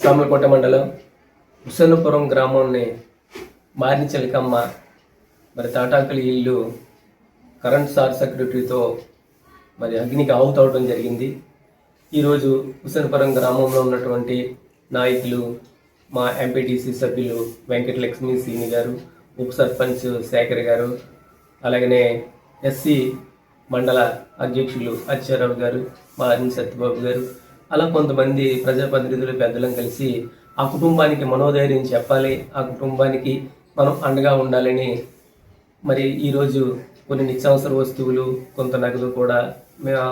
సామలకోట మండలం హుసేనపురం గ్రామంని మారిన చిలకమ్మ మరి తాటాకుల ఇల్లు కరెంట్ షార్ట్ సర్క్యూట్తో మరి అగ్నికి ఆహుతవడం జరిగింది. ఈరోజు హుసేనపురం గ్రామంలో ఉన్నటువంటి నాయకులు, మా ఎంపీటీసీ సభ్యులు వెంకటలక్ష్మి సీని గారు, ఉప సర్పంచ్ శేఖర్ గారు, అలాగనే ఎస్సీ మండల అధ్యక్షులు అచ్చారావు గారు, మారిన సత్యబాబు గారు, అలా కొంతమంది ప్రజాప్రతినిధులు పెద్దలను కలిసి ఆ కుటుంబానికి మనోధైర్యం చెప్పాలి, ఆ కుటుంబానికి మనం అండగా ఉండాలని మరి ఈరోజు కొన్ని నిత్యావసర వస్తువులు, కొంత నగదు కూడా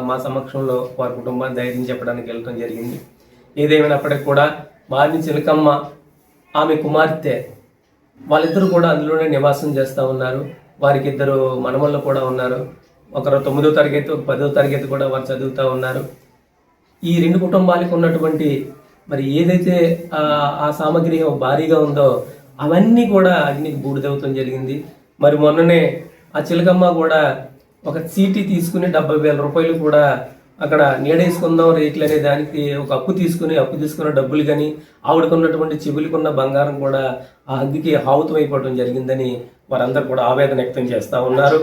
మా సమక్షంలో వారి కుటుంబాన్ని ధైర్యం చెప్పడానికి వెళ్ళడం జరిగింది. ఏదేమైనప్పటికీ కూడా మారిన చిలకమ్మ, ఆమె కుమార్తె వాళ్ళిద్దరూ కూడా అందులోనే నివాసం చేస్తూ ఉన్నారు. వారికి ఇద్దరు మనవళ్ళు కూడా ఉన్నారు. ఒకరు 9వ తరగతి, 10వ తరగతి కూడా వారు చదువుతూ ఉన్నారు. ఈ రెండు కుటుంబాలకు ఉన్నటువంటి మరి ఏదైతే ఆ సామాగ్రి భారీగా ఉందో అవన్నీ కూడా అగ్నికి బూడిదవుతాం జరిగింది. మరి మొన్ననే ఆ చిలకమ్మ కూడా ఒక చీటీ తీసుకుని 70,000 రూపాయలు కూడా అక్కడ నీడేసుకుందాం రేట్లు అనే దానికి ఒక అప్పు తీసుకున్న డబ్బులు కానీ ఆవిడకున్నటువంటి చెవులకున్న బంగారం కూడా ఆ అగ్గికి ఆహుతం అయిపోవడం జరిగిందని వారందరూ కూడా ఆవేదన వ్యక్తం చేస్తూ ఉన్నారు.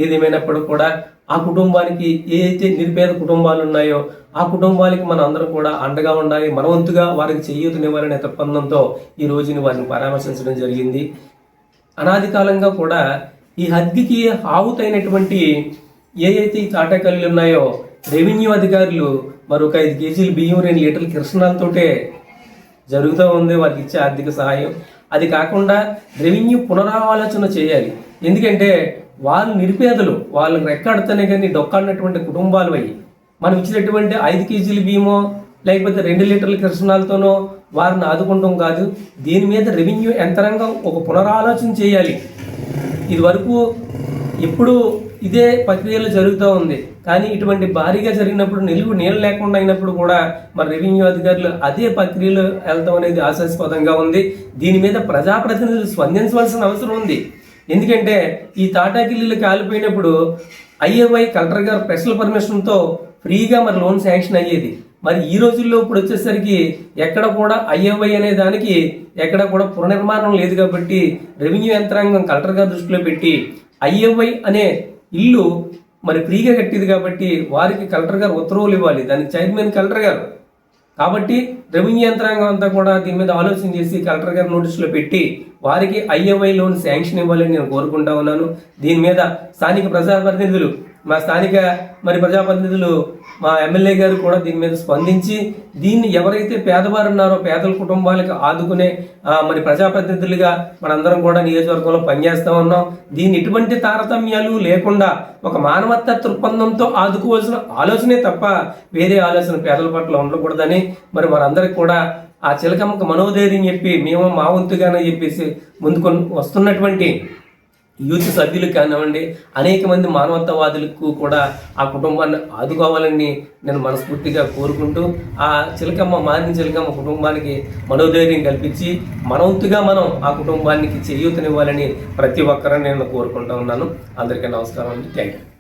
ఏదేమైనప్పుడు కూడా ఆ కుటుంబానికి ఏదైతే నిరుపేద కుటుంబాలు ఉన్నాయో ఆ కుటుంబాలకి మనం అందరం కూడా అండగా ఉండాలి, మనవంతుగా వారికి చేయూతనివ్వాలనే తప్పందంతో ఈ రోజుని వారిని పరామర్శించడం జరిగింది. అనాది కాలంగా కూడా ఈ అగ్గికి ఆహుతైనటువంటి ఏదైతే ఈ తాటాకల్లు ఉన్నాయో రెవెన్యూ అధికారులు మరొక 5 కేజీలు బియ్యం, 2 లీటర్ల కిరసనాలతోటే జరుగుతూ ఉంది వారికి ఇచ్చే ఆర్థిక సహాయం. అది కాకుండా రెవెన్యూ పునరాలోచన చేయాలి. ఎందుకంటే వాళ్ళు నిరుపేదలు, వాళ్ళకి రెక్కాడితేనే కానీ డొక్కాడినటువంటి కుటుంబాలు అయ్యి మనం ఇచ్చినటువంటి 5 కేజీల బియ్యమో లేకపోతే 2 లీటర్ల కిరసనాలతోనో వారిని ఆదుకుంటాం కాదు. దీని మీద రెవెన్యూ యంత్రాంగం ఒక పునరాలోచన చేయాలి. ఇది వరకు ఎప్పుడు ఇదే ప్రక్రియలో జరుగుతూ ఉంది. కానీ ఇటువంటి భారీగా జరిగినప్పుడు నీళ్ళు లేకుండా అయినప్పుడు కూడా మరి రెవెన్యూ అధికారులు అదే ప్రక్రియలో వెళ్తాం అనేది ఆశాస్పదంగా ఉంది. దీని మీద ప్రజాప్రతినిధులు స్పందించవలసిన అవసరం ఉంది. ఎందుకంటే ఈ తాటాకిల్లు కాలిపోయినప్పుడు ఐఏవై కలెక్టర్ గారు స్పెషల్ పర్మిషన్తో ఫ్రీగా మరి లోన్ శాంక్షన్ అయ్యేది. మరి ఈ రోజుల్లో ఇప్పుడు వచ్చేసరికి ఎక్కడ కూడా ఐఏవై అనే దానికి ఎక్కడ కూడా పునర్నిర్మాణం లేదు. కాబట్టి రెవెన్యూ యంత్రాంగం కలెక్టర్ గారు దృష్టిలో పెట్టి ఐఏవై అనే ఇల్లు మరి ఫ్రీగా కట్టేది కాబట్టి వారికి కలెక్టర్ గారు ఉత్తర్వులు ఇవ్వాలి, దానికి చైర్మన్ కలెక్టర్ గారు. కాబట్టి రెవెన్యూ యంత్రాంగం అంతా కూడా దీని మీద ఆలోచన చేసి కలెక్టర్ గారు నోటీసులో పెట్టి వారికి ఐఏవై లోన్ శాంక్షన్ ఇవ్వాలని నేను కోరుకుంటా ఉన్నాను. దీని మీద స్థానిక ప్రజాప్రతినిధులు, మా స్థానిక మరి ప్రజాప్రతినిధులు, మా ఎమ్మెల్యే గారు కూడా దీని మీద స్పందించి దీన్ని ఎవరైతే పేదవారు ఉన్నారో పేదల కుటుంబాలకు ఆదుకునే మరి ప్రజాప్రతినిధులుగా మనందరం కూడా నియోజకవర్గంలో పనిచేస్తూ ఉన్నాం. దీన్ని ఎటువంటి తారతమ్యాలు లేకుండా ఒక మానవత్వ దృక్పథంతో ఆదుకోవాల్సిన ఆలోచనే తప్ప వేరే ఆలోచన పేదల పట్ల ఉండకూడదని మరి మనందరికి కూడా ఆ చిలకమ్మకు మనోధైర్యం చెప్పి మేము మా వంతుగానే చెప్పేసి ముందుకు వస్తున్నటువంటి యూత్ సభ్యులు కానివ్వండి, అనేక మంది మానవతావాదులకు కూడా ఆ కుటుంబాన్ని ఆదుకోవాలని నేను మనస్ఫూర్తిగా కోరుకుంటూ ఆ మారిన చిలకమ్మ కుటుంబానికి మనోధైర్యం కల్పించి మనవంతుగా మనం ఆ కుటుంబానికి చేయూతనివ్వాలని ప్రతి ఒక్కరూ నేను కోరుకుంటూ ఉన్నాను. అందరికీ నమస్కారం అండి. Thank you.